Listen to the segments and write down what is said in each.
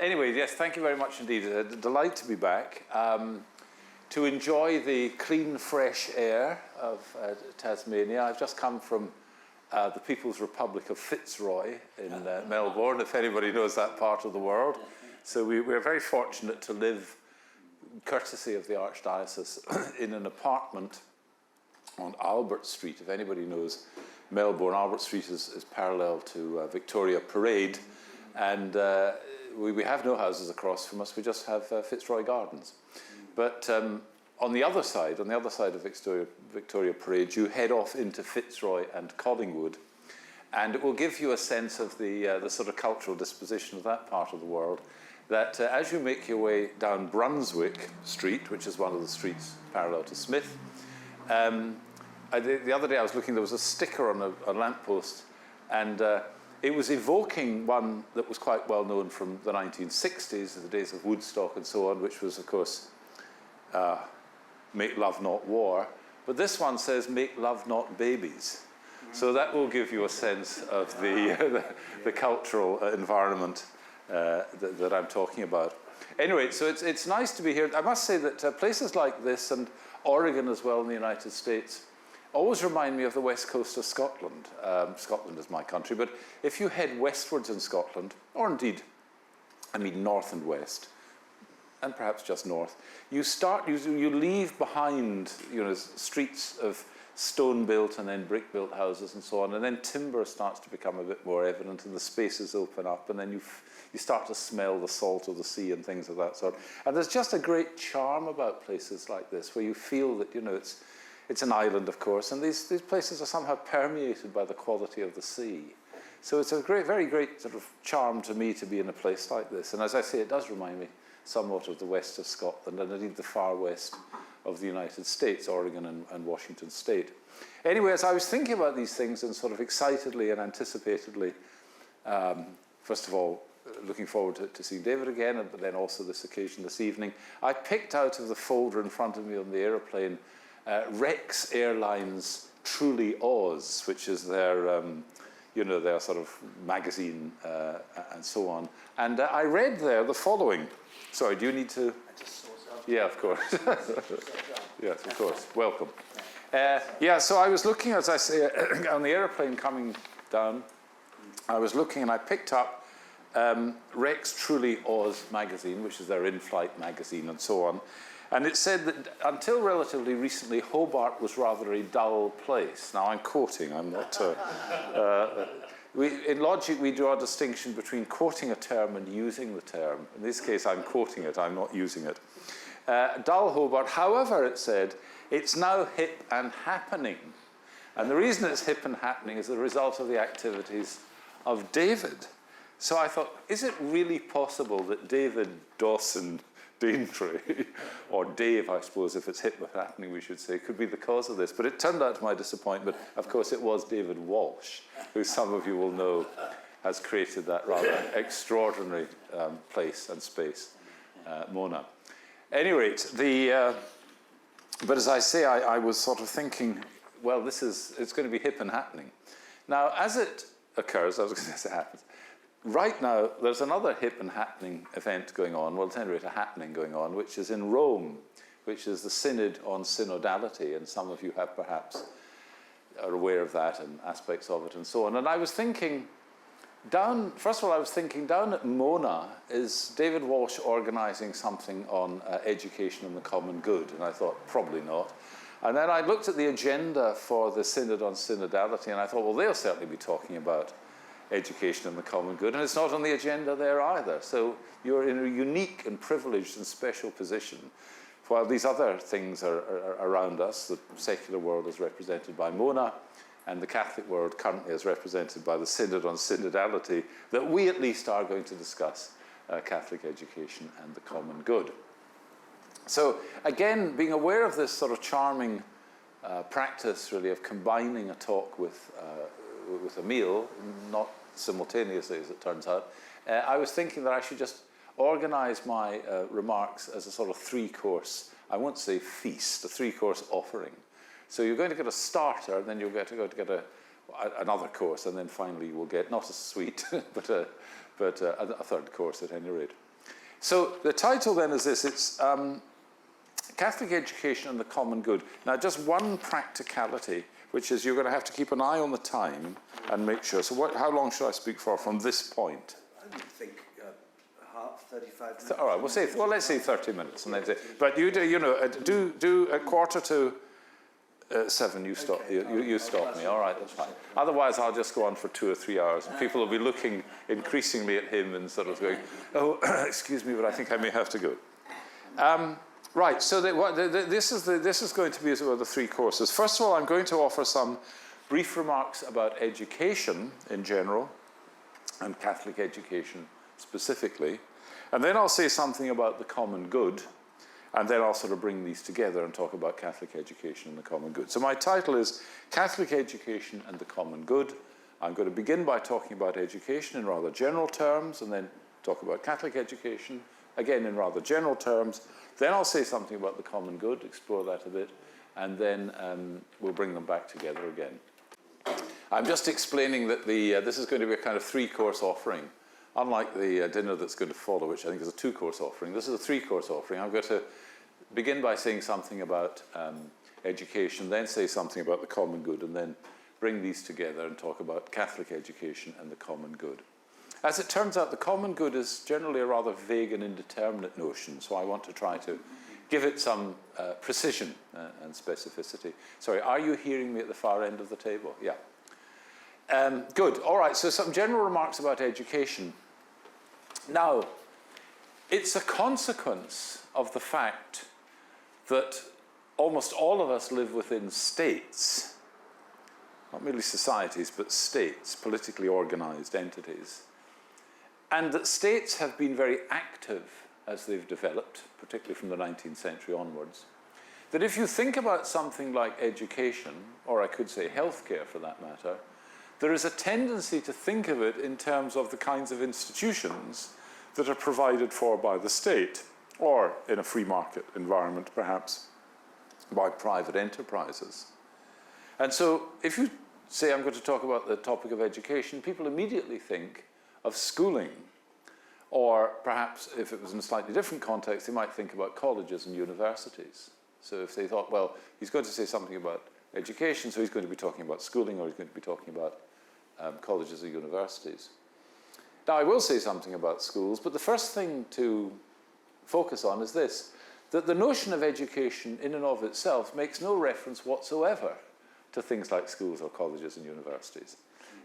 Anyway, yes, thank you very much indeed. A delight to be back. To enjoy the clean, fresh air of Tasmania. I've just come from the People's Republic of Fitzroy in Melbourne, if anybody knows that part of the world. So we're very fortunate to live, courtesy of the Archdiocese, in an apartment on Albert Street. If anybody knows Melbourne, Albert Street is parallel to Victoria Parade, and we have no houses across from us. We just have Fitzroy Gardens. But on the other side of Victoria Parade, you head off into Fitzroy and Collingwood, and it will give you a sense of the sort of cultural disposition of that part of the world. That as you make your way down Brunswick Street, which is one of the streets parallel to Smith, the other day I was looking, there was a sticker on a lamppost, and it was evoking one that was quite well known from the 1960s, the days of Woodstock and so on, which was, of course, make love, not war. But this one says, make love, not babies. So that will give you a sense of the cultural environment that I'm talking about. Anyway, so it's nice to be here. I must say that places like this, and Oregon as well in the United States, always remind me of the west coast of Scotland. Scotland is my country, but if you head westwards in Scotland, or indeed, I mean north and west, and perhaps just north, you leave behind, streets of stone-built and then brick-built houses and so on, and then timber starts to become a bit more evident, and the spaces open up, and then you start to smell the salt of the sea and things of that sort. And there's just a great charm about places like this, where you feel that, it's an island, of course, and these places are somehow permeated by the quality of the sea. So it's a very great sort of charm to me to be in a place like this. And as I say, it does remind me somewhat of the west of Scotland, and indeed the far west of the United States, Oregon and Washington State. Anyway, as I was thinking about these things and sort of excitedly and anticipatedly, first of all, looking forward to seeing David again, but then also this occasion this evening, I picked out of the folder in front of me on the aeroplane Rex Airlines Truly Oz, which is their, their sort of magazine and so on. And I read there the following. Sorry, do you need to? I just saw something. Yeah, of course. Yes, of course. Welcome. So I was looking, as I say, on the aeroplane coming down, I was looking and I picked up Rex Truly Oz magazine, which is their in-flight magazine and so on. And it said that until relatively recently, Hobart was rather a dull place. Now, I'm quoting, I'm not... in logic, we draw a distinction between quoting a term and using the term. In this case, I'm quoting it, I'm not using it. Dull Hobart, however, it said, it's now hip and happening. And the reason it's hip and happening is the result of the activities of David. So I thought, is it really possible that David Dawson Daintree, or Dave, I suppose, if it's hip and happening, we should say, could be the cause of this? But it turned out to my disappointment, of course, it was David Walsh, who some of you will know has created that rather extraordinary place and space, Mona. Anyway, but as I say, I was sort of thinking, well, it's going to be hip and happening. Now, as it occurs, I was going to say happens, right now, there's another hip and happening event going on, well, at any rate, a happening going on, which is in Rome, which is the Synod on Synodality, and some of you have perhaps are aware of that and aspects of it and so on. And I was thinking, first of all, I was thinking down at Mona, is David Walsh organising something on education and the common good? And I thought, probably not. And then I looked at the agenda for the Synod on Synodality, and I thought, well, they'll certainly be talking about education and the common good, and it's not on the agenda there either. So you're in a unique and privileged and special position. While these other things are around us, the secular world is represented by Mona, and the Catholic world currently is represented by the Synod on Synodality, that we at least are going to discuss Catholic education and the common good. So again, being aware of this sort of charming practice, really, of combining a talk with a meal, not simultaneously as it turns out, I was thinking that I should just organize my remarks as a sort of three-course, I won't say feast, a three-course offering. So you're going to get a starter, and then you're going to get another course, and then finally you will get not a sweet, but but a third course at any rate. So the title then is this, it's Catholic Education and the Common Good. Now just one practicality, which is you're going to have to keep an eye on the time and make sure. So how long should I speak for from this point? I think 35 minutes. All right, let's say 30 minutes. And then but you do a quarter to 7, you stop, okay. you stop me. All right, that's fine. Otherwise, I'll just go on for 2 or 3 hours. And people will be looking increasingly at him and sort of going, oh, excuse me, but I think I may have to go. Right, so this is going to be the 3 courses. First of all, I'm going to offer some brief remarks about education in general and Catholic education specifically. And then I'll say something about the common good, and then I'll sort of bring these together and talk about Catholic education and the common good. So my title is Catholic Education and the Common Good. I'm going to begin by talking about education in rather general terms, and then talk about Catholic education, again in rather general terms. Then I'll say something about the common good, explore that a bit, and then we'll bring them back together again. I'm just explaining that this is going to be a kind of 3-course offering. Unlike the dinner that's going to follow, which I think is a 2-course offering, this is a 3-course offering. I'm going to begin by saying something about education, then say something about the common good, and then bring these together and talk about Catholic education and the common good. As it turns out, the common good is generally a rather vague and indeterminate notion, so I want to try to give it some precision and specificity. Sorry, are you hearing me at the far end of the table? Yeah. Good. All right, so some general remarks about education. Now, it's a consequence of the fact that almost all of us live within states, not merely societies, but states, politically organized entities, and that states have been very active as they've developed, particularly from the 19th century onwards, that if you think about something like education, or I could say healthcare for that matter, there is a tendency to think of it in terms of the kinds of institutions that are provided for by the state, or in a free market environment, perhaps, by private enterprises. And so if you say I'm going to talk about the topic of education, people immediately think of schooling, or perhaps if it was in a slightly different context, they might think about colleges and universities. So if they thought, well, he's going to say something about education, so he's going to be talking about schooling, or he's going to be talking about colleges or universities. Now, I will say something about schools, but the first thing to focus on is this, that the notion of education in and of itself makes no reference whatsoever to things like schools or colleges and universities.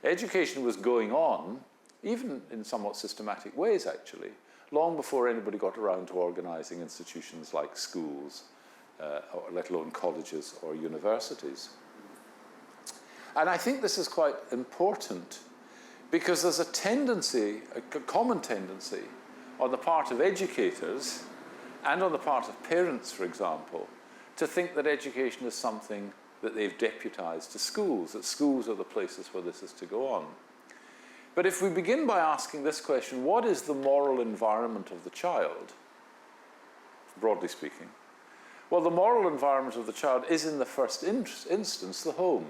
Education was going on, even in somewhat systematic ways, actually, long before anybody got around to organizing institutions like schools, or let alone colleges or universities. And I think this is quite important because there's a tendency, a common tendency, on the part of educators and on the part of parents, for example, to think that education is something that they've deputized to schools, that schools are the places where this is to go on. But if we begin by asking this question, what is the moral environment of the child, broadly speaking? Well, the moral environment of the child is, in the first instance, the home.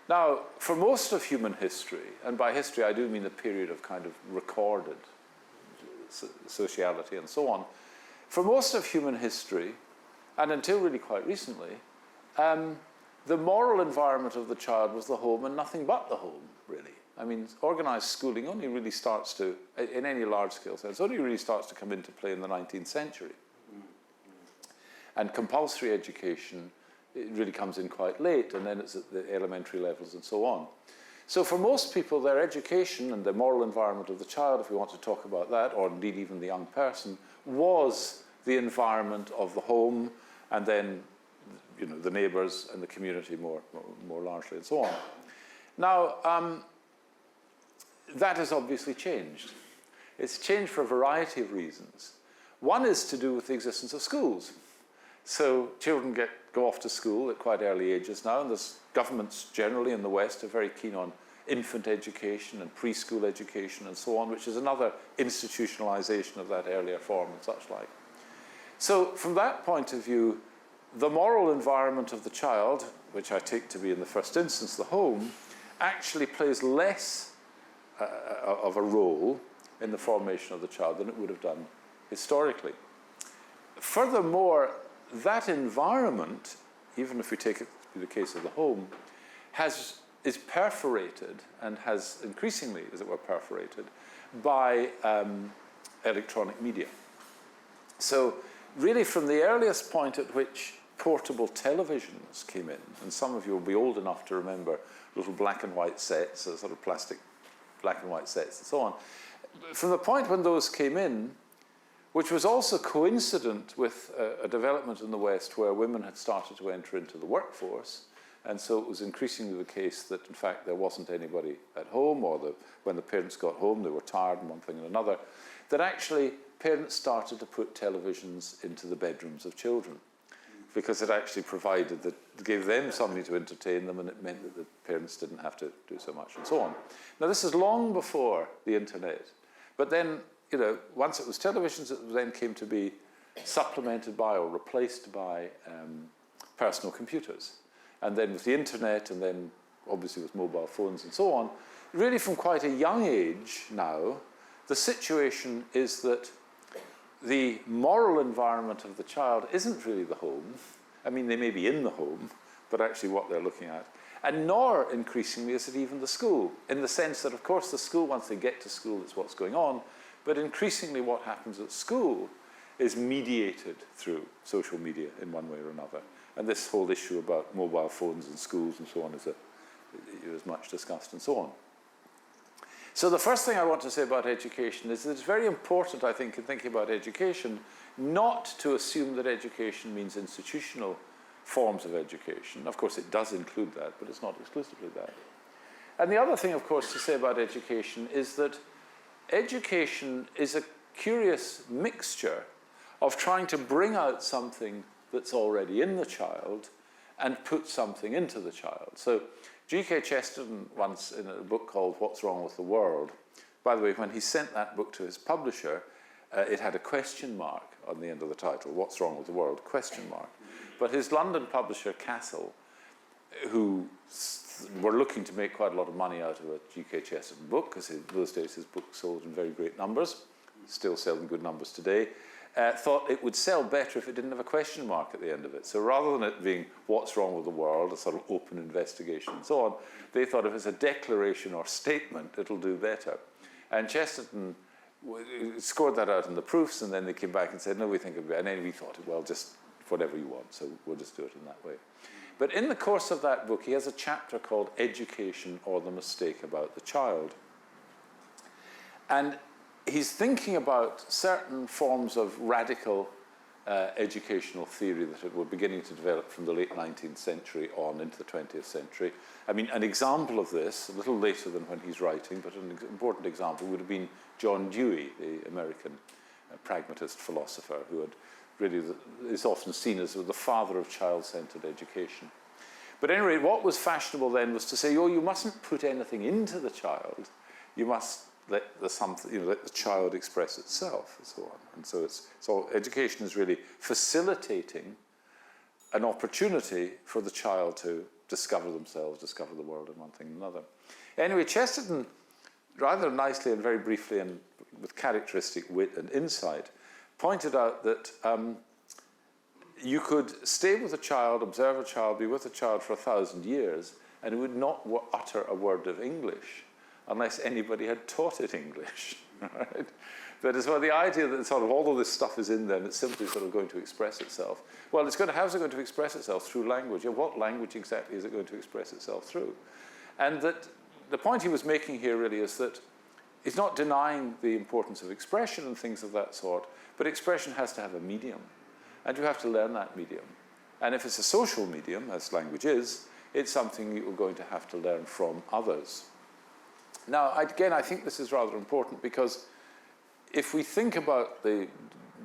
Now, for most of human history, and by history I do mean the period of kind of recorded sociality and so on, for most of human history, and until really quite recently, the moral environment of the child was the home and nothing but the home, really. I mean, organized schooling only really starts to, in any large-scale sense, only really starts to come into play in the 19th century. And compulsory education, it really comes in quite late, and then it's at the elementary levels and so on. So for most people, their education and the moral environment of the child, if we want to talk about that, or indeed even the young person, was the environment of the home, and then the neighbors and the community more largely, and so on. Now, that has obviously changed. It's changed for a variety of reasons. One is to do with the existence of schools. So children go off to school at quite early ages now, and there's governments generally in the West are very keen on infant education and preschool education and so on, which is another institutionalization of that earlier form and such like. So from that point of view, the moral environment of the child, which I take to be in the first instance the home, actually plays less of a role in the formation of the child than it would have done historically. Furthermore, that environment, even if we take it to be the case of the home, is perforated and has increasingly, as it were, perforated by electronic media. So really from the earliest point at which portable televisions came in, and some of you will be old enough to remember little black and white sets, sort of plastic black and white sets and so on, from the point when those came in, which was also coincident with a development in the West where women had started to enter into the workforce, and so it was increasingly the case that, in fact, there wasn't anybody at home, or when the parents got home, they were tired and one thing and another, that actually parents started to put televisions into the bedrooms of children, because it actually gave them something to entertain them, and it meant that the parents didn't have to do so much, and so on. Now, this is long before the internet, but then, once it was televisions, it then came to be supplemented by or replaced by personal computers. And then with the internet, and then obviously with mobile phones and so on, really from quite a young age now, the situation is that the moral environment of the child isn't really the home. I mean, they may be in the home, but actually what they're looking at. And nor, increasingly, is it even the school, in the sense that, of course, the school, once they get to school, it's what's going on, but increasingly what happens at school is mediated through social media in one way or another. And this whole issue about mobile phones in schools and so on is much discussed and so on. So the first thing I want to say about education is that it's very important, I think, in thinking about education, not to assume that education means institutional forms of education. Of course, it does include that, but it's not exclusively that. And the other thing, of course, to say about education is that education is a curious mixture of trying to bring out something that's already in the child and put something into the child. So G.K. Chesterton once, in a book called What's Wrong with the World, by the way, when he sent that book to his publisher, it had a question mark on the end of the title, What's Wrong with the World, question mark. But his London publisher, Castle, who were looking to make quite a lot of money out of a G.K. Chesterton book, because in those days his book sold in very great numbers, still selling good numbers today, thought it would sell better if it didn't have a question mark at the end of it. So rather than it being what's wrong with the world, a sort of open investigation and so on, they thought if it's a declaration or statement, it'll do better. And Chesterton scored that out in the proofs, and then they came back and said, no, we think of it. And then we thought, well, just whatever you want, so we'll just do it in that way. But in the course of that book, he has a chapter called Education or the Mistake About the Child. And he's thinking about certain forms of radical educational theory that were beginning to develop from the late 19th century on into the 20th century. I mean, an example of this, a little later than when he's writing, but an important example would have been John Dewey, the American pragmatist philosopher, who had really is often seen as the father of child-centered education. But anyway, what was fashionable then was to say, oh, you mustn't put anything into the child. You must let the child express itself, and so on. And so education is really facilitating an opportunity for the child to discover themselves, discover the world, and one thing and another. Anyway, Chesterton, rather nicely and very briefly and with characteristic wit and insight, pointed out that you could stay with a child, observe a child, be with a child for 1,000 years, and it would not utter a word of English unless anybody had taught it English, right? That is, well, the idea that sort of all of this stuff is in there and it's simply sort of going to express itself. Well, how's it going to express itself? Through language. And what language exactly is it going to express itself through? And that the point he was making here really is that he's not denying the importance of expression and things of that sort, but expression has to have a medium. And you have to learn that medium. And if it's a social medium, as language is, it's something you're going to have to learn from others. Now, again, I think this is rather important because if we think about the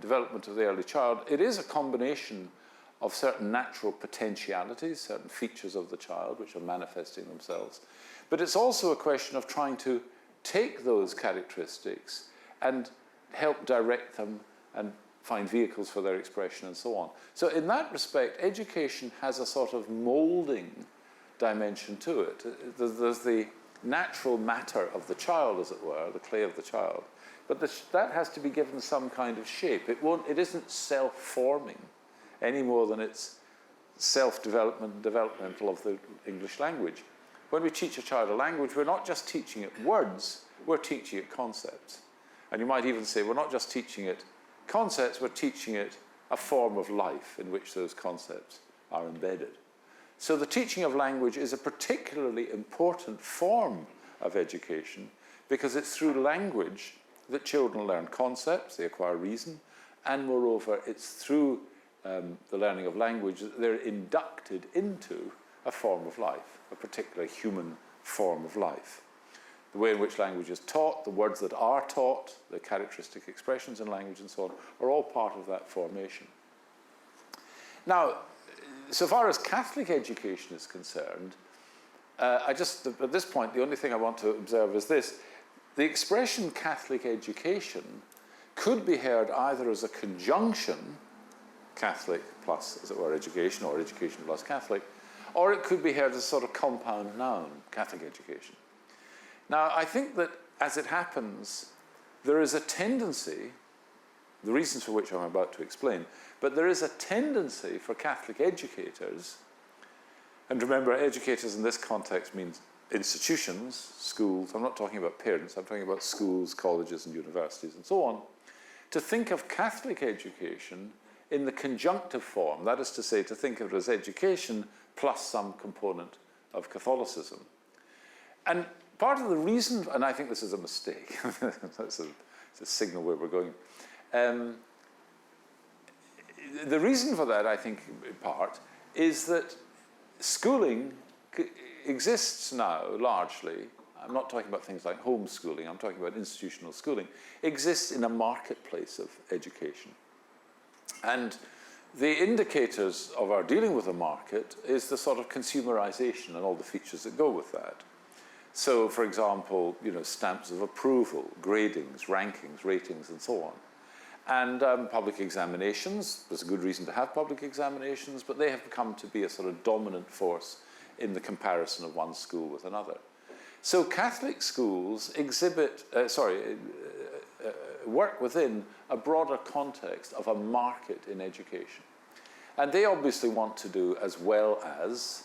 development of the early child, it is a combination of certain natural potentialities, certain features of the child which are manifesting themselves. But it's also a question of trying to take those characteristics and help direct them and find vehicles for their expression and so on. So in that respect, education has a sort of molding dimension to it. There's the natural matter of the child, as it were, the clay of the child. But that has to be given some kind of shape. It isn't self-forming any more than it's self-development, developmental of the English language. When we teach a child a language, we're not just teaching it words, we're teaching it concepts. And you might even say we're not just teaching it concepts, we're teaching it a form of life in which those concepts are embedded. So the teaching of language is a particularly important form of education because it's through language that children learn concepts, they acquire reason, and moreover, it's through the learning of language that they're inducted into a form of life, a particular human form of life. The way in which language is taught, the words that are taught, the characteristic expressions in language and so on, are all part of that formation. Now, so far as Catholic education is concerned, at this point, the only thing I want to observe is this. The expression Catholic education could be heard either as a conjunction, Catholic plus, as it were, education, or education plus Catholic, or it could be heard as a sort of compound noun, Catholic education. Now, I think that, as it happens, there is a tendency, the reasons for which I'm about to explain, but there is a tendency for Catholic educators, and remember, educators in this context means institutions, schools, I'm not talking about parents, I'm talking about schools, colleges, and universities, and so on, to think of Catholic education in the conjunctive form, that is to say, to think of it as education plus some component of Catholicism. And part of the reason, and I think this is a mistake, it's a signal where we're going. The reason for that, I think, in part, is that schooling exists now largely, I'm not talking about things like homeschooling, I'm talking about institutional schooling, exists in a marketplace of education. And the indicators of our dealing with a market is the sort of consumerization and all the features that go with that. So, for example, stamps of approval, gradings, rankings, ratings, and so on. And public examinations, there's a good reason to have public examinations, but they have come to be a sort of dominant force in the comparison of one school with another. So Catholic schools work within a broader context of a market in education. And they obviously want to do as well as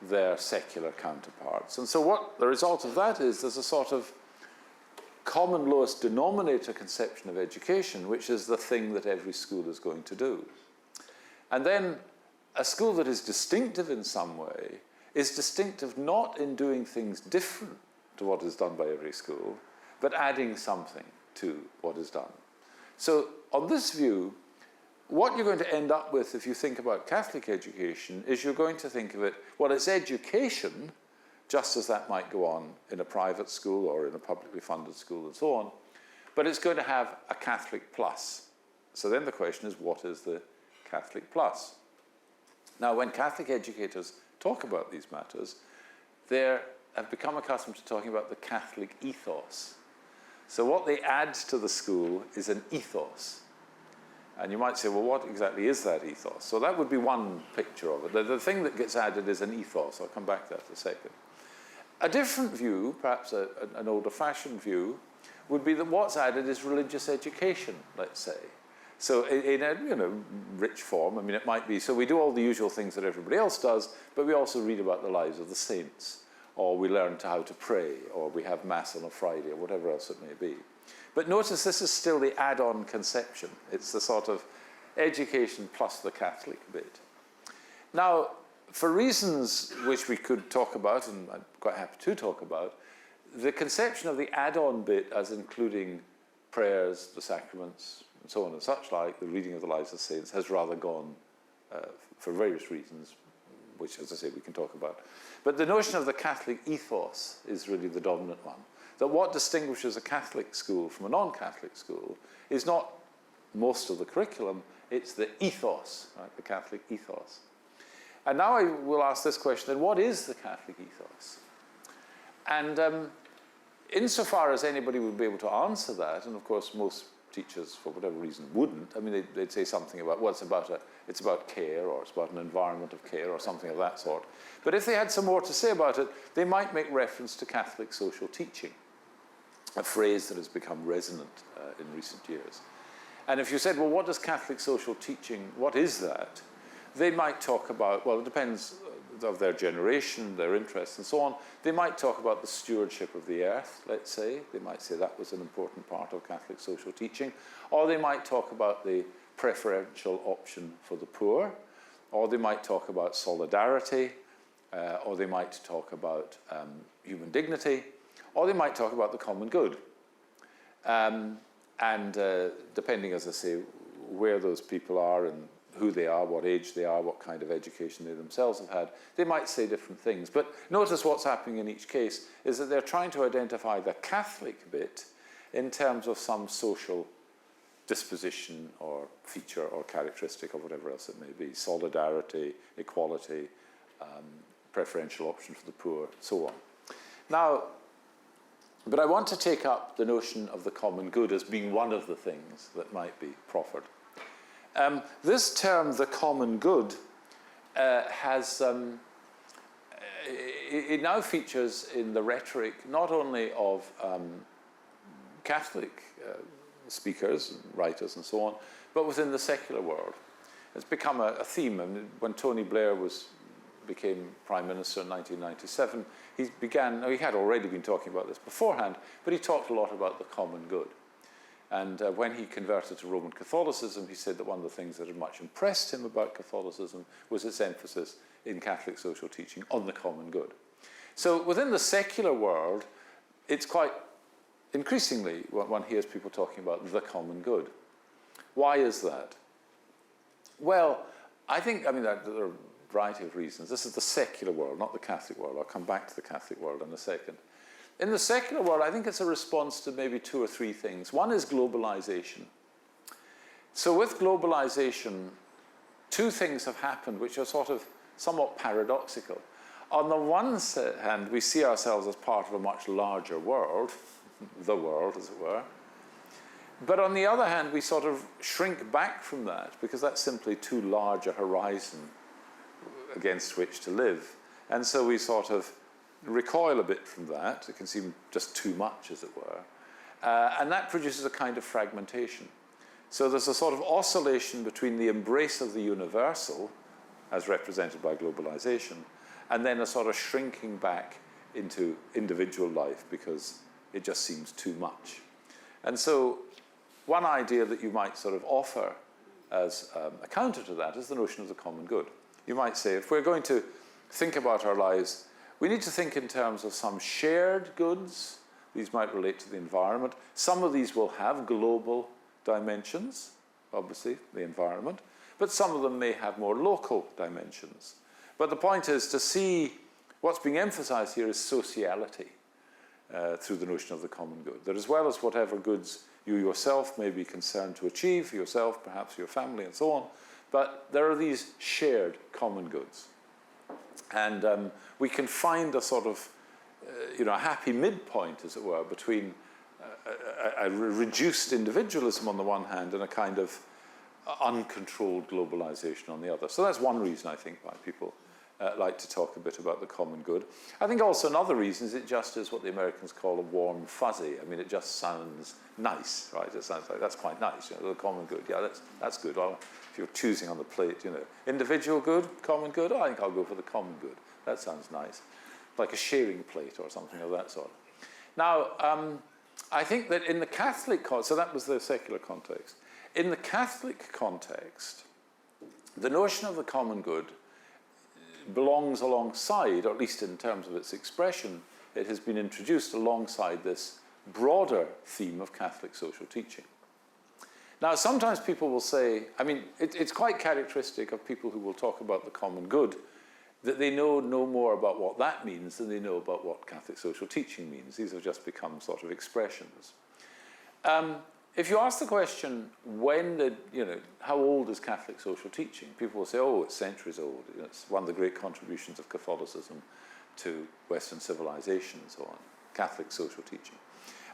their secular counterparts. And so what the result of that is, there's a sort of common lowest denominator conception of education, which is the thing that every school is going to do. And then a school that is distinctive in some way is distinctive not in doing things different to what is done by every school, but adding something to what is done. So on this view, what you're going to end up with if you think about Catholic education is you're going to think of it, well, it's education, just as that might go on in a private school or in a publicly funded school and so on, but it's going to have a Catholic plus. So then the question is, what is the Catholic plus? Now, when Catholic educators talk about these matters, they have become accustomed to talking about the Catholic ethos. So what they add to the school is an ethos. And you might say, well, what exactly is that ethos? So that would be one picture of it. The thing that gets added is an ethos. I'll come back to that in a second. A different view, perhaps an older-fashioned view, would be that what's added is religious education, let's say. So in a rich form, I mean, it might be, so we do all the usual things that everybody else does, but we also read about the lives of the saints, or we learn how to pray, or we have Mass on a Friday, or whatever else it may be. But notice this is still the add-on conception. It's the sort of education plus the Catholic bit. Now, for reasons which we could talk about, and I'm quite happy to talk about, the conception of the add-on bit as including prayers, the sacraments, and so on and such like, the reading of the lives of saints, has rather gone for various reasons, which, as I say, we can talk about. But the notion of the Catholic ethos is really the dominant one. That what distinguishes a Catholic school from a non-Catholic school is not most of the curriculum, it's the ethos, right? The Catholic ethos. And now I will ask this question, then what is the Catholic ethos? And insofar as anybody would be able to answer that, and of course most teachers, for whatever reason, wouldn't. I mean, they'd say something about, well, it's about care, or it's about an environment of care, or something of that sort. But if they had some more to say about it, they might make reference to Catholic social teaching, a phrase that has become resonant in recent years. And if you said, well, what does Catholic social teaching, what is that? They might talk about, well, it depends of their generation, their interests, and so on. They might talk about the stewardship of the earth, let's say. They might say that was an important part of Catholic social teaching. Or they might talk about the preferential option for the poor. Or they might talk about solidarity. Or they might talk about human dignity. Or they might talk about the common good. Depending, as I say, where those people are and who they are, what age they are, what kind of education they themselves have had, they might say different things. But notice what's happening in each case is that they're trying to identify the Catholic bit in terms of some social disposition or feature or characteristic or whatever else it may be, solidarity, equality, preferential option for the poor, so on. Now, but I want to take up the notion of the common good as being one of the things that might be proffered. This term, the common good, it now features in the rhetoric not only of Catholic speakers, writers and so on, but within the secular world. It's become a theme. I mean, when Tony Blair became Prime Minister in 1997, he had already been talking about this beforehand, but he talked a lot about the common good. And when he converted to Roman Catholicism, he said that one of the things that had much impressed him about Catholicism was its emphasis in Catholic social teaching on the common good. So within the secular world, it's quite increasingly one hears people talking about the common good. Why is that? Well, there are a variety of reasons. This is the secular world, not the Catholic world. I'll come back to the Catholic world in a second. In the secular world, I think it's a response to maybe two or three things. One is globalization. So with globalization, two things have happened which are sort of somewhat paradoxical. On the one hand, we see ourselves as part of a much larger world, the world, as it were. But on the other hand, we sort of shrink back from that because that's simply too large a horizon against which to live. And so we sort of recoil a bit from that. It can seem just too much, as it were. And that produces a kind of fragmentation. So there's a sort of oscillation between the embrace of the universal, as represented by globalization, and then a sort of shrinking back into individual life because it just seems too much. And so one idea that you might sort of offer as a counter to that is the notion of the common good. You might say, if we're going to think about our lives, we need to think in terms of some shared goods. These might relate to the environment. Some of these will have global dimensions, obviously, the environment, but some of them may have more local dimensions. But the point is to see what's being emphasized here is sociality through the notion of the common good. That as well as whatever goods you yourself may be concerned to achieve, for yourself, perhaps your family, and so on, but there are these shared common goods. And we can find a sort of, a happy midpoint, as it were, between a reduced individualism on the one hand and a kind of uncontrolled globalization on the other. So that's one reason, I think, why people like to talk a bit about the common good. I think also another reason is it just is what the Americans call a warm fuzzy. I mean, it just sounds nice, right? It sounds like that's quite nice, the common good. Yeah, that's good. Well, if you're choosing on the plate, individual good, common good, I think I'll go for the common good. That sounds nice. Like a sharing plate or something of that sort. Now, I think that in the Catholic context, so that was the secular context. In the Catholic context, the notion of the common good belongs alongside, or at least in terms of its expression, it has been introduced alongside this broader theme of Catholic social teaching. Now, sometimes people will say, it's quite characteristic of people who will talk about the common good that they know no more about what that means than they know about what Catholic social teaching means. These have just become sort of expressions. If you ask the question, how old is Catholic social teaching? People will say, it's centuries old. It's one of the great contributions of Catholicism to Western civilization and so on. Catholic social teaching.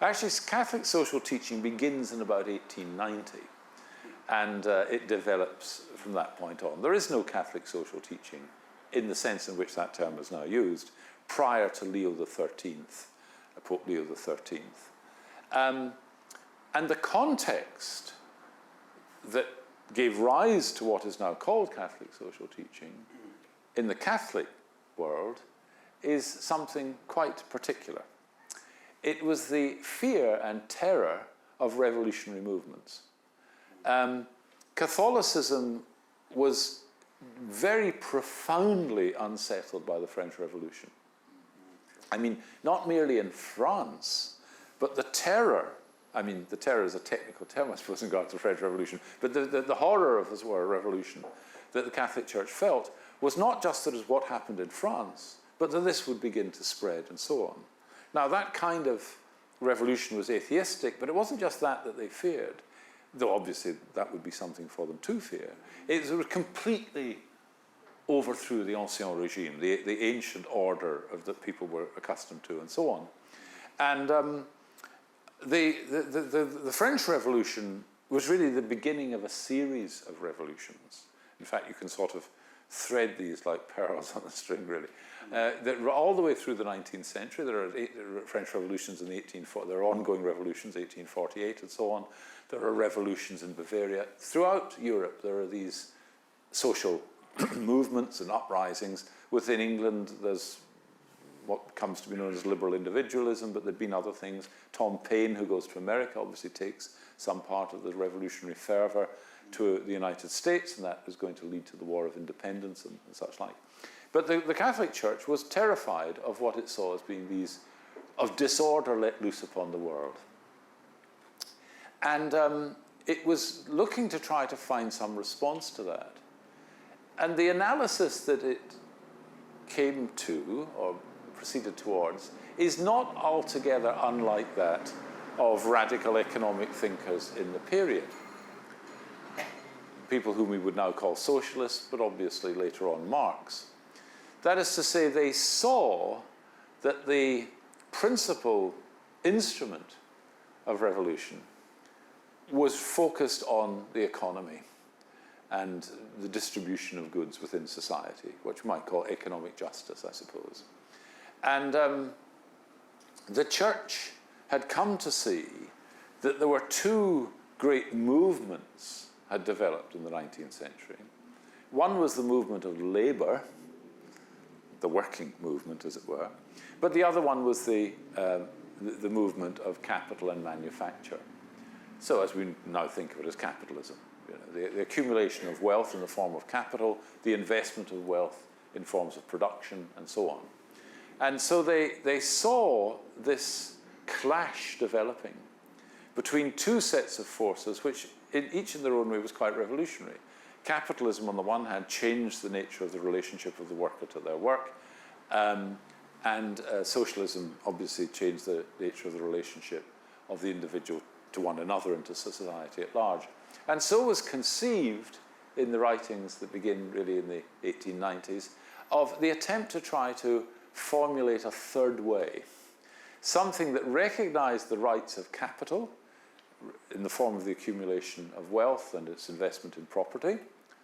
Actually, Catholic social teaching begins in about 1890, and it develops from that point on. There is no Catholic social teaching in the sense in which that term is now used prior to Leo XIII, Pope Leo XIII. And the context that gave rise to what is now called Catholic social teaching in the Catholic world is something quite particular. It was the fear and terror of revolutionary movements. Catholicism was very profoundly unsettled by the French Revolution. I mean, not merely in France, but the terror, I mean, the terror is a technical term, I suppose, in regard to the French Revolution, but the horror of this war revolution that the Catholic Church felt was not just that it was what happened in France, but that this would begin to spread and so on. Now, that kind of revolution was atheistic, but it wasn't just that they feared, though obviously that would be something for them to fear. It was completely overthrew the ancien regime, the ancient order that people were accustomed to, and so on. And the French Revolution was really the beginning of a series of revolutions. In fact, you can sort of thread these like pearls on a string, really. That all the way through the 19th century, there are French revolutions in the 1840s, there are ongoing revolutions, 1848 and so on. There are revolutions in Bavaria. Throughout Europe, there are these social movements and uprisings. Within England, there's what comes to be known as liberal individualism, but there've been other things. Tom Paine, who goes to America, obviously takes some part of the revolutionary fervor to the United States, and that is going to lead to the War of Independence and such like. But the Catholic Church was terrified of what it saw as being these, of disorder let loose upon the world. And it was looking to try to find some response to that. And the analysis that it came to, or proceeded towards, is not altogether unlike that of radical economic thinkers in the period. People whom we would now call socialists, but obviously later on Marx. That is to say, they saw that the principal instrument of revolution was focused on the economy and the distribution of goods within society, which we might call economic justice, I suppose. And the church had come to see that there were two great movements had developed in the 19th century. One was the movement of labor, the working movement, as it were, but the other one was the movement of capital and manufacture. So as we now think of it as capitalism, you know, the accumulation of wealth in the form of capital, the investment of wealth in forms of production, and so on. And so they saw this clash developing between two sets of forces, which each in their own way was quite revolutionary. Capitalism, on the one hand, changed the nature of the relationship of the worker to their work, and socialism obviously changed the nature of the relationship of the individual to one another and to society at large. And so was conceived in the writings that begin really in the 1890s of the attempt to try to formulate a third way, something that recognized the rights of capital in the form of the accumulation of wealth and its investment in property.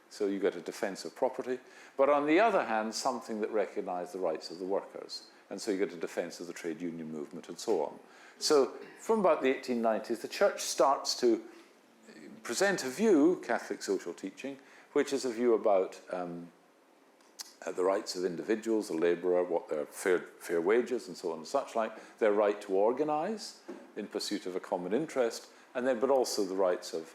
So you get a defense of property. But on the other hand, something that recognized the rights of the workers. And so you get a defense of the trade union movement and so on. So from about the 1890s, the church starts to present a view, Catholic social teaching, which is a view about the rights of individuals, the labourer, what their fair wages and so on and such like, their right to organise in pursuit of a common interest, and then but also the rights of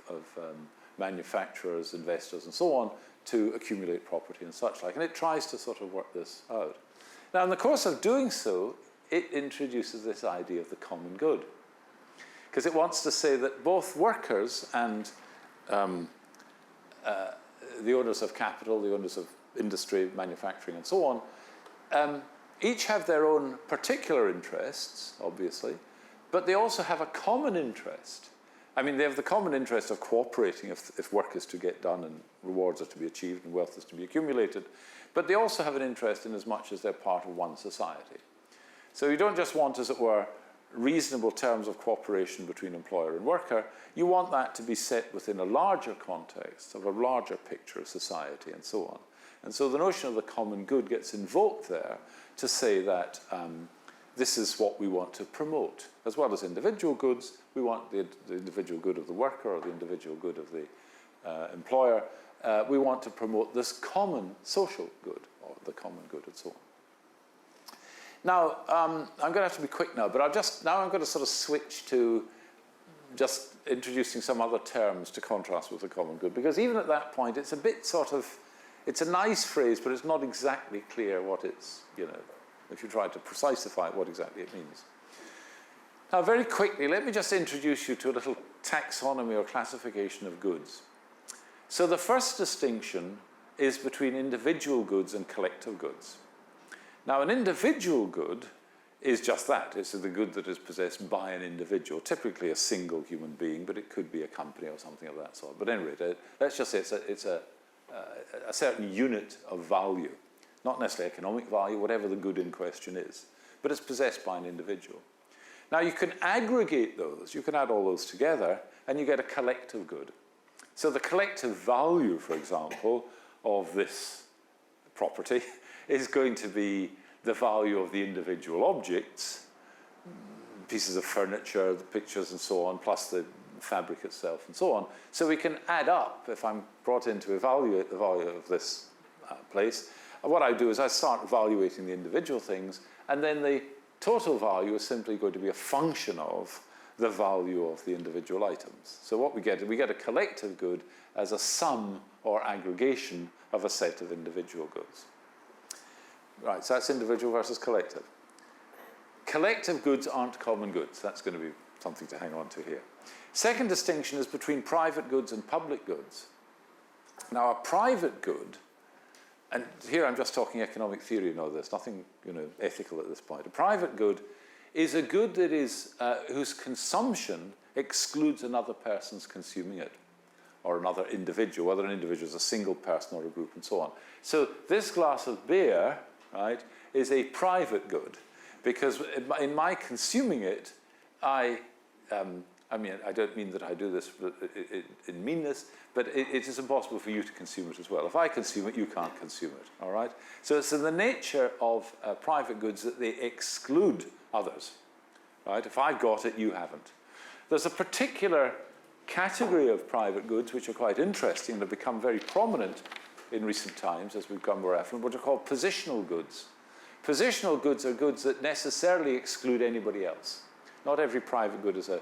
manufacturers, investors and so on to accumulate property and such like. And it tries to sort of work this out. Now in the course of doing so, it introduces this idea of the common good. Because it wants to say that both workers and the owners of capital, the owners of industry, manufacturing and so on, each have their own particular interests, obviously, but they also have a common interest. I mean, they have the common interest of cooperating if work is to get done and rewards are to be achieved and wealth is to be accumulated, but they also have an interest in as much as they're part of one society. So you don't just want, as it were, reasonable terms of cooperation between employer and worker. You want that to be set within a larger context of a larger picture of society and so on. And so the notion of the common good gets invoked there to say that this is what we want to promote. As well as individual goods, we want the individual good of the worker or the individual good of the employer. We want to promote this common social good, or the common good and so on. Now, I'm going to have to be quick now, but I'm going to sort of switch to just introducing some other terms to contrast with the common good, because even at that point, it's a bit sort of, it's a nice phrase, but it's not exactly clear what it's, if you try to precisify what exactly it means. Now, very quickly, let me just introduce you to a little taxonomy or classification of goods. So the first distinction is between individual goods and collective goods. Now, an individual good is just that. It's the good that is possessed by an individual, typically a single human being, but it could be a company or something of that sort. But anyway, let's just say it's a certain unit of value, not necessarily economic value, whatever the good in question is, but it's possessed by an individual. Now, you can aggregate those. You can add all those together, and you get a collective good. So the collective value, for example, of this property is going to be the value of the individual objects, pieces of furniture, the pictures and so on, plus the fabric itself and so on. So we can add up, if I'm brought in to evaluate the value of this place, what I do is I start evaluating the individual things, and then the total value is simply going to be a function of the value of the individual items. So what we get a collective good as a sum or aggregation of a set of individual goods. Right, so that's individual versus collective. Collective goods aren't common goods. That's going to be something to hang on to here. Second distinction is between private goods and public goods. Now, a private good, and here I'm just talking economic theory now, there's nothing ethical at this point. A private good is a good that is whose consumption excludes another person's consuming it, or another individual, whether an individual is a single person or a group and so on. So this glass of beer, right, is a private good, because in my consuming it, I mean, I don't mean that I do this in meanness, but it is impossible for you to consume it as well. If I consume it, you can't consume it, all right? So it's in the nature of private goods that they exclude others, right? If I got it, you haven't. There's a particular category of private goods which are quite interesting, that have become very prominent in recent times as we've become more affluent, which are called positional goods. Positional goods are goods that necessarily exclude anybody else. Not every private good is a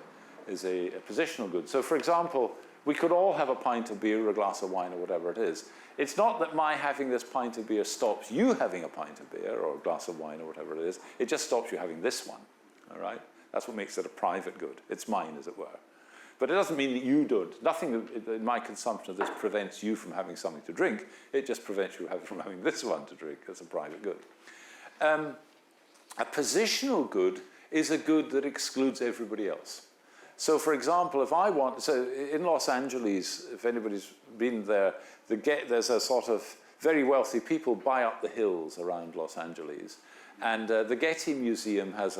positional good. So, for example, we could all have a pint of beer or a glass of wine or whatever it is. It's not that my having this pint of beer stops you having a pint of beer or a glass of wine or whatever it is. It just stops you having this one, all right? That's what makes it a private good. It's mine, as it were. But it doesn't mean that you don't. Nothing in my consumption of this prevents you from having something to drink. It just prevents you from having this one to drink. That's a private good. A positional good is a good that excludes everybody else. So, for example, if I want, so in Los Angeles, if anybody's been there, there's a sort of very wealthy people buy up the hills around Los Angeles, and the Getty Museum is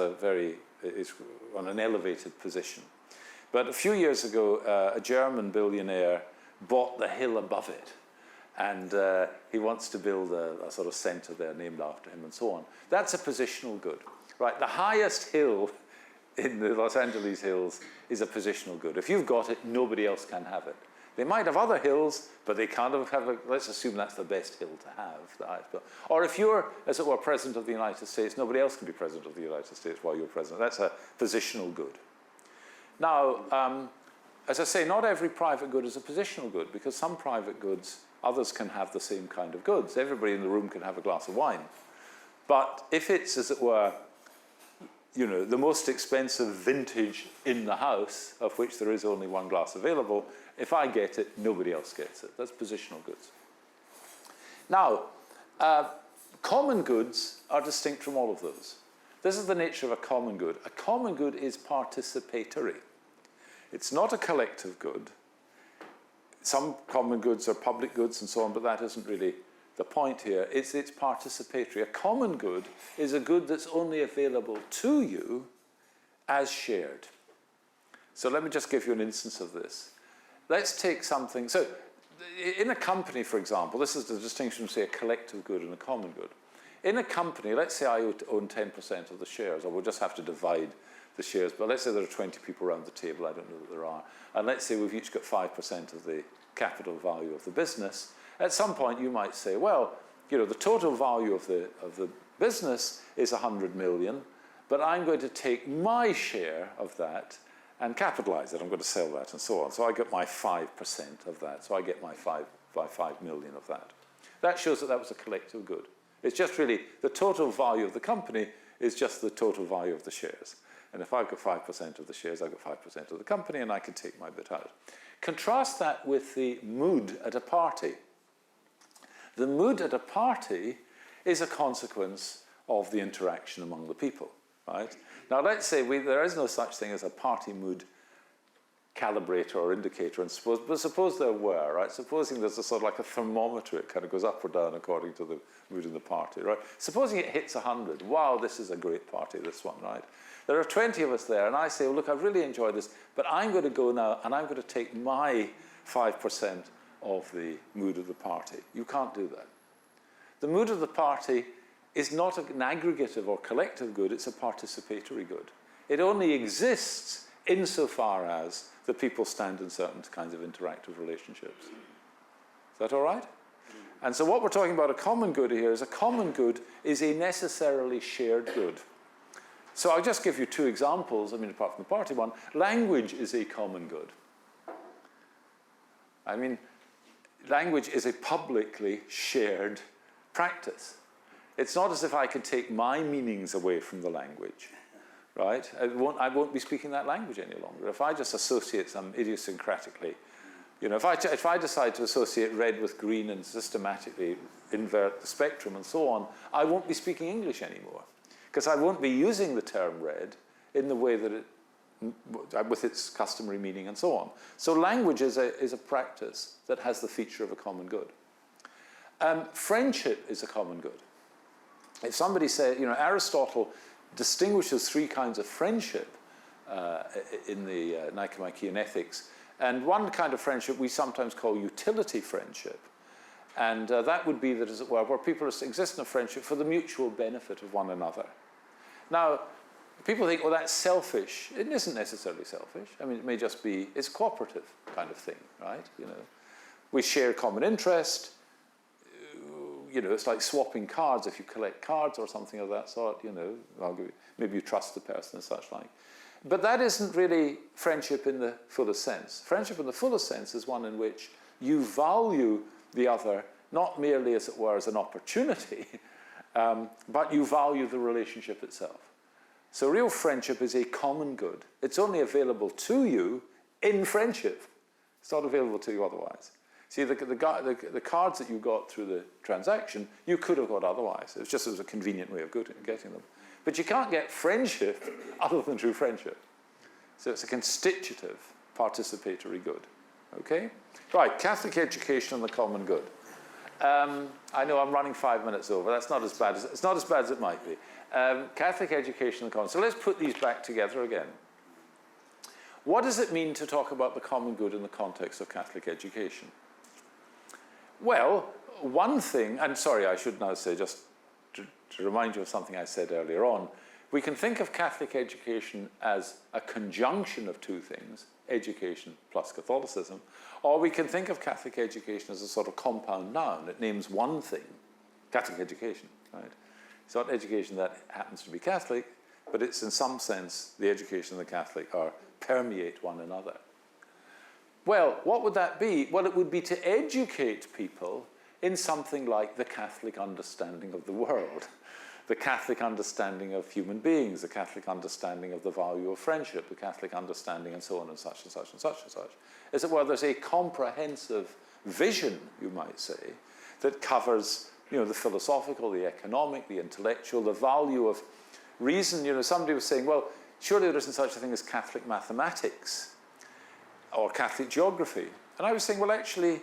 on an elevated position. But a few years ago, a German billionaire bought the hill above it, and he wants to build a sort of centre there named after him and so on. That's a positional good, right? The highest hill in the Los Angeles hills is a positional good. If you've got it, nobody else can have it. They might have other hills, but they can't have let's assume that's the best hill to have, the highest hill. Or if you're, as it were, President of the United States, nobody else can be President of the United States while you're President. That's a positional good. Now, as I say, not every private good is a positional good, because some private goods, others can have the same kind of goods. Everybody in the room can have a glass of wine. But if it's, as it were, the most expensive vintage in the house, of which there is only one glass available, if I get it, nobody else gets it. That's positional goods. Now, common goods are distinct from all of those. This is the nature of a common good. A common good is participatory. It's not a collective good. Some common goods are public goods and so on, but that isn't really the point here, it's participatory. A common good is a good that's only available to you as shared. So let me just give you an instance of this. Let's take something, so in a company, for example, this is the distinction between, say, a collective good and a common good. In a company, let's say I own 10% of the shares, or we'll just have to divide the shares, but let's say there are 20 people around the table, I don't know that there are, and let's say we've each got 5% of the capital value of the business. At some point you might say, well, you know, the total value of the business is 100 million, but I'm going to take my share of that and capitalize it. I'm going to sell that and so on. So I get my 5% of that. So I get my 5 million of that. That shows that that was a collective good. It's just really the total value of the company is just the total value of the shares. And if I've got 5% of the shares, I've got 5% of the company, and I can take my bit out. Contrast that with the mood at a party. The mood at a party is a consequence of the interaction among the people, right? Now, let's say there is no such thing as a party mood calibrator or indicator, but suppose there were, right? Supposing there's a sort of like a thermometer, it kind of goes up or down according to the mood in the party, right? Supposing it hits 100, wow, this is a great party, this one, right? There are 20 of us there, and I say, well, look, I've really enjoyed this, but I'm going to go now, and I'm going to take my 5% of the mood of the party. You can't do that. The mood of the party is not an aggregative or collective good, it's a participatory good. It only exists insofar as the people stand in certain kinds of interactive relationships. Is that all right? And so what we're talking about, a common good here, is a common good is a necessarily shared good. So I'll just give you two examples, I mean, apart from the party one. Language is a common good. I mean, language is a publicly shared practice. It's not as if I can take my meanings away from the language, right? I won't be speaking that language any longer. If I just associate some idiosyncratically, you know, if I decide to associate red with green and systematically invert the spectrum and so on, I won't be speaking English anymore, because I won't be using the term red in the way that with its customary meaning and so on. So language is a practice that has the feature of a common good. Friendship is a common good. If somebody said, you know, Aristotle distinguishes three kinds of friendship in the Nicomachean Ethics, and one kind of friendship we sometimes call utility friendship. And that would be that, as it were, where people exist in a friendship for the mutual benefit of one another. Now, people think, well, that's selfish. It isn't necessarily selfish. I mean, it may just be, it's a cooperative kind of thing, right? You know, we share common interest. You know, it's like swapping cards if you collect cards or something of that sort, you know, maybe you trust the person and such like. But that isn't really friendship in the fullest sense. Friendship in the fullest sense is one in which you value the other, not merely, as it were, as an opportunity, but you value the relationship itself. So real friendship is a common good. It's only available to you in friendship. It's not available to you otherwise. See, the cards that you got through the transaction, you could have got otherwise. It was a convenient way of getting them. But you can't get friendship other than through friendship. So it's a constitutive, participatory good. Okay? Right, Catholic education and the common good. I know I'm running 5 minutes over. That's not as bad as it's not as bad as it might be. Catholic education and the common. So let's put these back together again. What does it mean to talk about the common good in the context of Catholic education? Well, one thing, and sorry, I should now say, just to remind you of something I said earlier on, we can think of Catholic education as a conjunction of two things, education plus Catholicism, or we can think of Catholic education as a sort of compound noun. It names one thing, Catholic education, right? It's not education that happens to be Catholic, but it's in some sense the education and the Catholic permeate one another. Well, what would that be? Well, it would be to educate people in something like the Catholic understanding of the world, the Catholic understanding of human beings, the Catholic understanding of the value of friendship, the Catholic understanding and so on and such and such and such and such. As it were, there's a comprehensive vision, you might say, that covers, you know, the philosophical, the economic, the intellectual, the value of reason. You know, somebody was saying, well, surely there isn't such a thing as Catholic mathematics or Catholic geography. And I was saying, well, actually,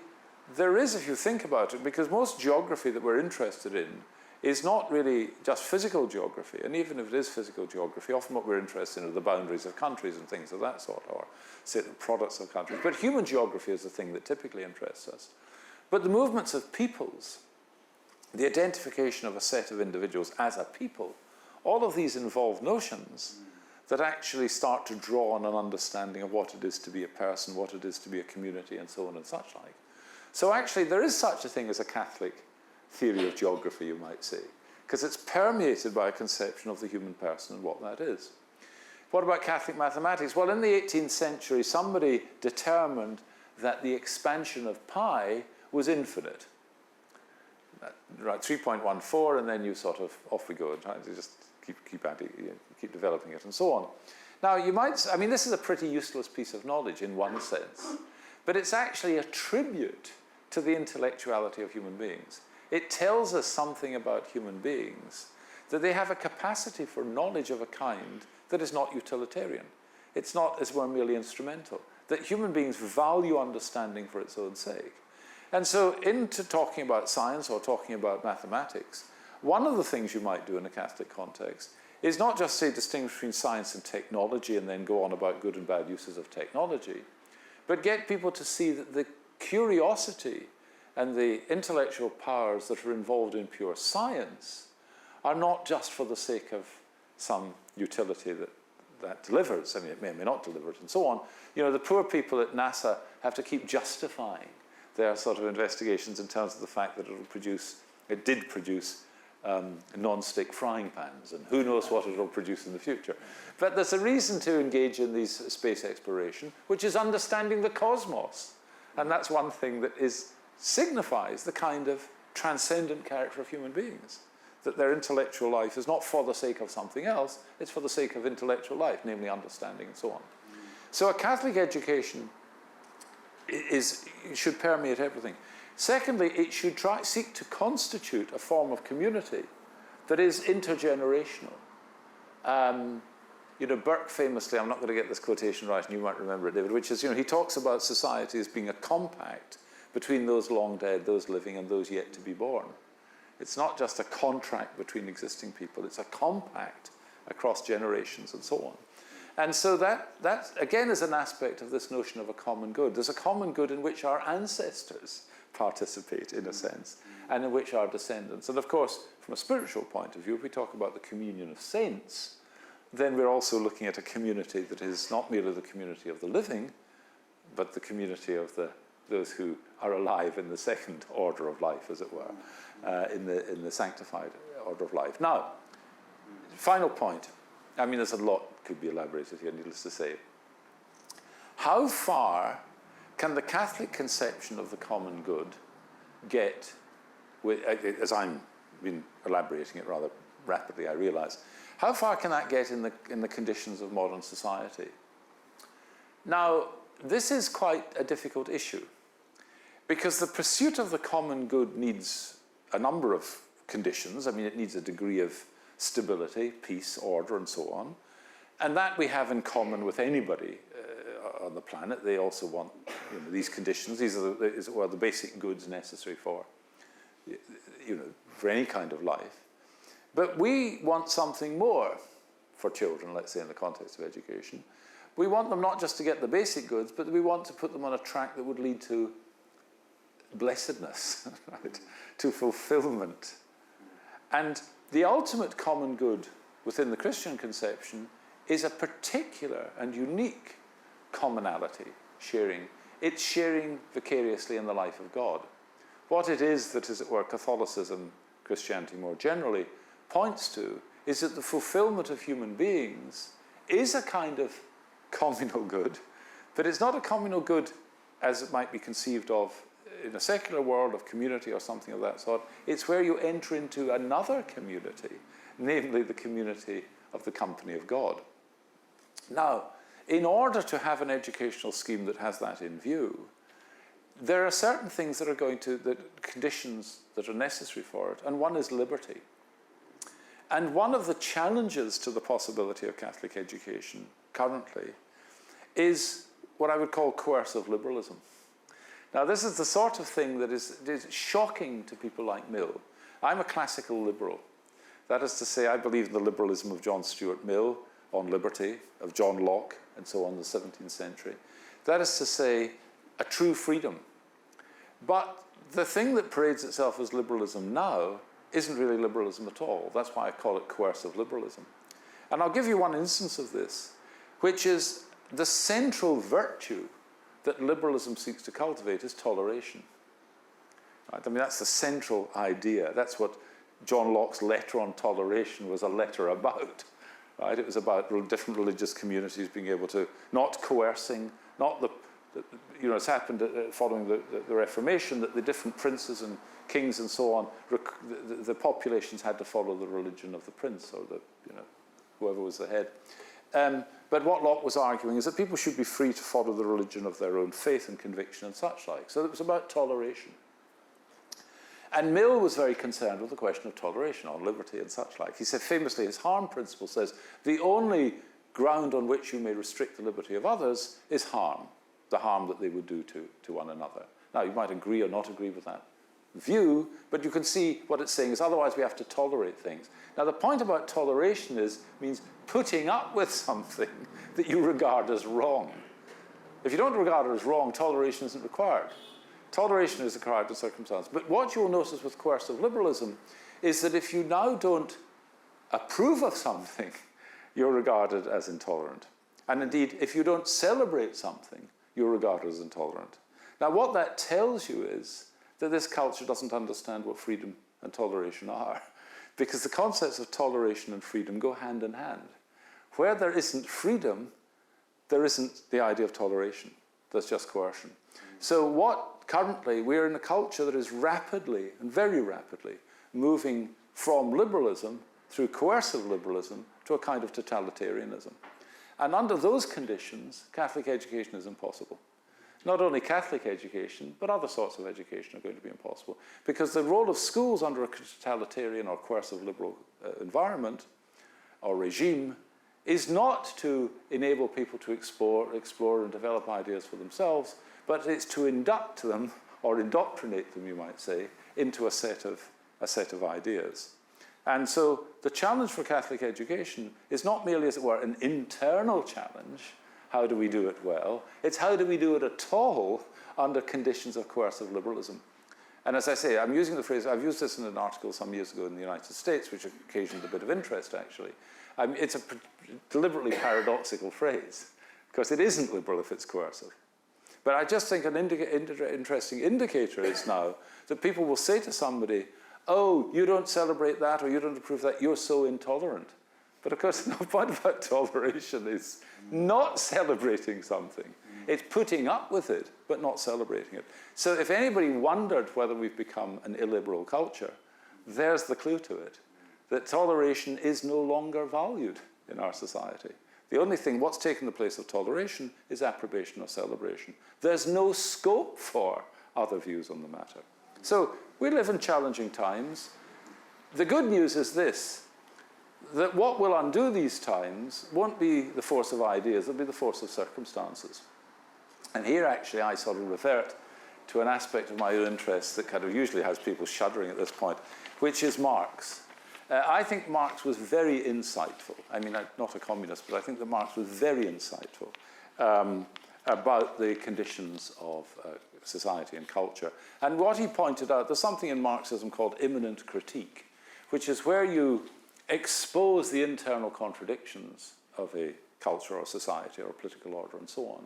there is, if you think about it, because most geography that we're interested in is not really just physical geography, and even if it is physical geography, often what we're interested in are the boundaries of countries and things of that sort, or say the products of countries. But human geography is the thing that typically interests us. But the movements of peoples, the identification of a set of individuals as a people, all of these involve notions that actually start to draw on an understanding of what it is to be a person, what it is to be a community, and so on and such like. So actually, there is such a thing as a Catholic theory of geography, you might say, because it's permeated by a conception of the human person and what that is. What about Catholic mathematics? Well, in the 18th century, somebody determined that the expansion of pi was infinite. Right, 3.14, and then you sort of, off we go, and try to just keep developing it, and so on. Now, you might, I mean, this is a pretty useless piece of knowledge in one sense, but it's actually a tribute to the intellectuality of human beings. It tells us something about human beings, that they have a capacity for knowledge of a kind that is not utilitarian. It's not as we're merely instrumental. That human beings value understanding for its own sake. And so into talking about science or talking about mathematics, one of the things you might do in a Catholic context is not just say distinguish between science and technology and then go on about good and bad uses of technology, but get people to see that the curiosity and the intellectual powers that are involved in pure science are not just for the sake of some utility that delivers. I mean, it may or may not deliver it, and so on. You know, the poor people at NASA have to keep justifying their sort of investigations in terms of the fact that it did produce non-stick frying pans, and who knows what it will produce in the future. But there's a reason to engage in these space exploration, which is understanding the cosmos. And that's one thing that signifies the kind of transcendent character of human beings, that their intellectual life is not for the sake of something else, it's for the sake of intellectual life, namely understanding and so on. So a Catholic education should permeate everything. Secondly, it should seek to constitute a form of community that is intergenerational. You know, Burke famously, I'm not going to get this quotation right, and you might remember it, David, which is, you know, he talks about society as being a compact between those long dead, those living, and those yet to be born. It's not just a contract between existing people, it's a compact across generations and so on. And so that again is an aspect of this notion of a common good. There's a common good in which our ancestors participate, in a sense, and in which our descendants. And of course, from a spiritual point of view, if we talk about the communion of saints, then we're also looking at a community that is not merely the community of the living, but the community of those who are alive in the second order of life, as it were, in the sanctified order of life. Now, final point. I mean, there's a lot could be elaborated here, needless to say. How far can the Catholic conception of the common good get, as I'm been elaborating it rather rapidly, I realize, how far can that get in the conditions of modern society? Now, this is quite a difficult issue, because the pursuit of the common good needs a number of conditions. I mean, it needs a degree of stability, peace, order, and so on. And that we have in common with anybody on the planet. They also want, you know, these conditions. These are, as it were, the basic goods necessary for, you know, for any kind of life. But we want something more for children, let's say, in the context of education. We want them not just to get the basic goods, but we want to put them on a track that would lead to blessedness, right? To fulfillment. And the ultimate common good within the Christian conception is a particular and unique commonality, sharing. It's sharing vicariously in the life of God. What it is that, as it were, Catholicism, Christianity more generally, points to is that the fulfillment of human beings is a kind of communal good, but it's not a communal good as it might be conceived of in a secular world of community or something of that sort. It's where you enter into another community, namely the community of the company of God. Now, in order to have an educational scheme that has that in view, there are certain things that are conditions that are necessary for it, and one is liberty. And one of the challenges to the possibility of Catholic education currently is what I would call coercive liberalism. Now, this is the sort of thing that is shocking to people like Mill. I'm a classical liberal. That is to say, I believe in the liberalism of John Stuart Mill on liberty, of John Locke, and so on in the 17th century. That is to say, a true freedom. But the thing that parades itself as liberalism now isn't really liberalism at all. That's why I call it coercive liberalism. And I'll give you one instance of this, which is the central virtue that liberalism seeks to cultivate is toleration. Right? I mean, that's the central idea. That's what John Locke's letter on toleration was a letter about. Right? It was about different religious communities being able to, not coercing, not the it's happened following the Reformation that the different princes and kings and so on, the populations had to follow the religion of the prince or whoever was the head. But what Locke was arguing is that people should be free to follow the religion of their own faith and conviction and such like. So it was about toleration. And Mill was very concerned with the question of toleration on liberty and such like. He said famously, his harm principle says, the only ground on which you may restrict the liberty of others is harm, the harm that they would do to one another. Now, you might agree or not agree with that view, but you can see what it's saying is otherwise we have to tolerate things. Now, the point about toleration means putting up with something that you regard as wrong. If you don't regard it as wrong, toleration isn't required. Toleration is required in circumstances. But what you'll notice with coercive liberalism is that if you now don't approve of something, you're regarded as intolerant. And indeed, if you don't celebrate something, you're regarded as intolerant. Now, what that tells you is that this culture doesn't understand what freedom and toleration are, because the concepts of toleration and freedom go hand in hand. Where there isn't freedom, there isn't the idea of toleration. There's just coercion. So currently, we're in a culture that is rapidly, and very rapidly, moving from liberalism through coercive liberalism to a kind of totalitarianism. And under those conditions, Catholic education is impossible. Not only Catholic education, but other sorts of education are going to be impossible. Because the role of schools under a totalitarian or coercive liberal environment or regime is not to enable people to explore and develop ideas for themselves, but it's to induct them, or indoctrinate them, you might say, into a set of ideas. And so the challenge for Catholic education is not merely, as it were, an internal challenge, how do we do it well? It's how do we do it at all under conditions of coercive liberalism. And as I say, I'm using the phrase, I've used this in an article some years ago in the United States, which occasioned a bit of interest, actually. It's a deliberately paradoxical phrase, because it isn't liberal if it's coercive. But I just think an interesting indicator is now that people will say to somebody, oh, you don't celebrate that or you don't approve that, you're so intolerant. But of course, the point about toleration is not celebrating something. It's putting up with it, but not celebrating it. So if anybody wondered whether we've become an illiberal culture, there's the clue to it, that toleration is no longer valued in our society. The only thing, what's taken the place of toleration is approbation or celebration. There's no scope for other views on the matter. So we live in challenging times. The good news is this, that what will undo these times won't be the force of ideas, it'll be the force of circumstances. And here, actually, I sort of revert to an aspect of my own interest that kind of usually has people shuddering at this point, which is Marx. I think Marx was very insightful. I mean, I'm not a communist, but I think that Marx was very insightful about the conditions of society and culture. And what he pointed out, there's something in Marxism called immanent critique, which is where you expose the internal contradictions of a culture or society or political order and so on.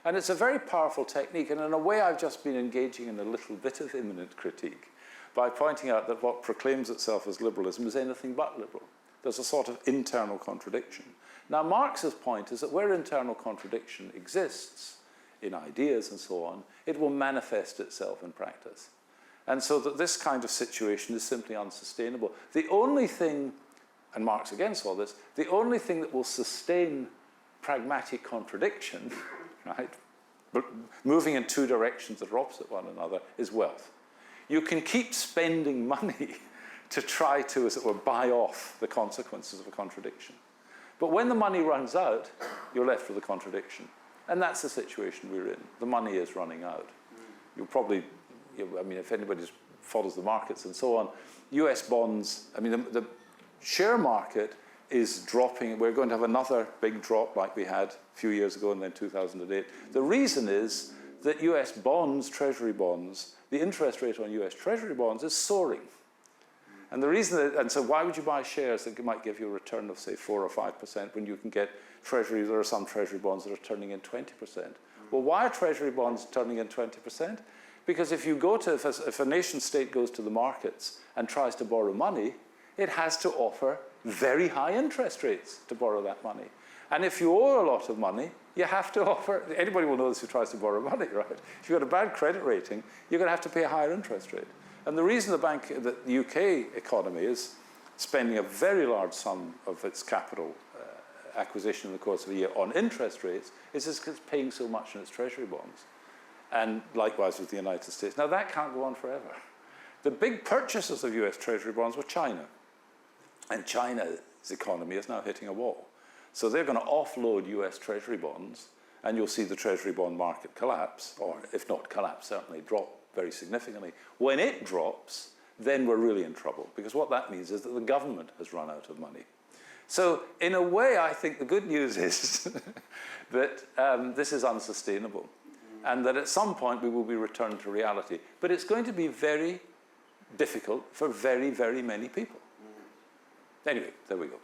And it's a very powerful technique, and in a way I've just been engaging in a little bit of immanent critique by pointing out that what proclaims itself as liberalism is anything but liberal. There's a sort of internal contradiction. Now, Marx's point is that where internal contradiction exists in ideas and so on, it will manifest itself in practice. And so that this kind of situation is simply unsustainable. The only thing, and Marx again saw this, the only thing that will sustain pragmatic contradiction, right, moving in two directions that are opposite one another, is wealth. You can keep spending money to try to, as it were, buy off the consequences of a contradiction. But when the money runs out, you're left with a contradiction. And that's the situation we're in. The money is running out. you'll probably, I mean, if anybody follows the markets and so on, US bonds, I mean, the share market is dropping. We're going to have another big drop like we had a few years ago and then 2008. The reason is that US bonds, treasury bonds, the interest rate on US treasury bonds is soaring. And the reason that, and so why would you buy shares that might give you a return of, say, 4 or 5% when you can get treasuries, there are some treasury bonds that are turning in 20%? Well, why are treasury bonds turning in 20%? Because if you go to, if a nation state goes to the markets and tries to borrow money, it has to offer very high interest rates to borrow that money. And if you owe a lot of money, you have to offer, anybody will know this who tries to borrow money, right? If you've got a bad credit rating, you're going to have to pay a higher interest rate. And the reason the UK economy is spending a very large sum of its capital acquisition in the course of a year on interest rates is because it's paying so much in its treasury bonds. And likewise with the United States. Now that can't go on forever. The big purchasers of US treasury bonds were China. And China's economy is now hitting a wall. So they're going to offload US treasury bonds, and you'll see the treasury bond market collapse, or if not collapse, certainly drop very significantly. When it drops, then we're really in trouble, because what that means is that the government has run out of money. So in a way, I think the good news is that this is unsustainable, and that at some point we will be returned to reality. But it's going to be very difficult for very, very many people. Anyway, there we go.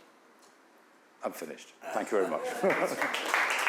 I'm finished. Thank you very much.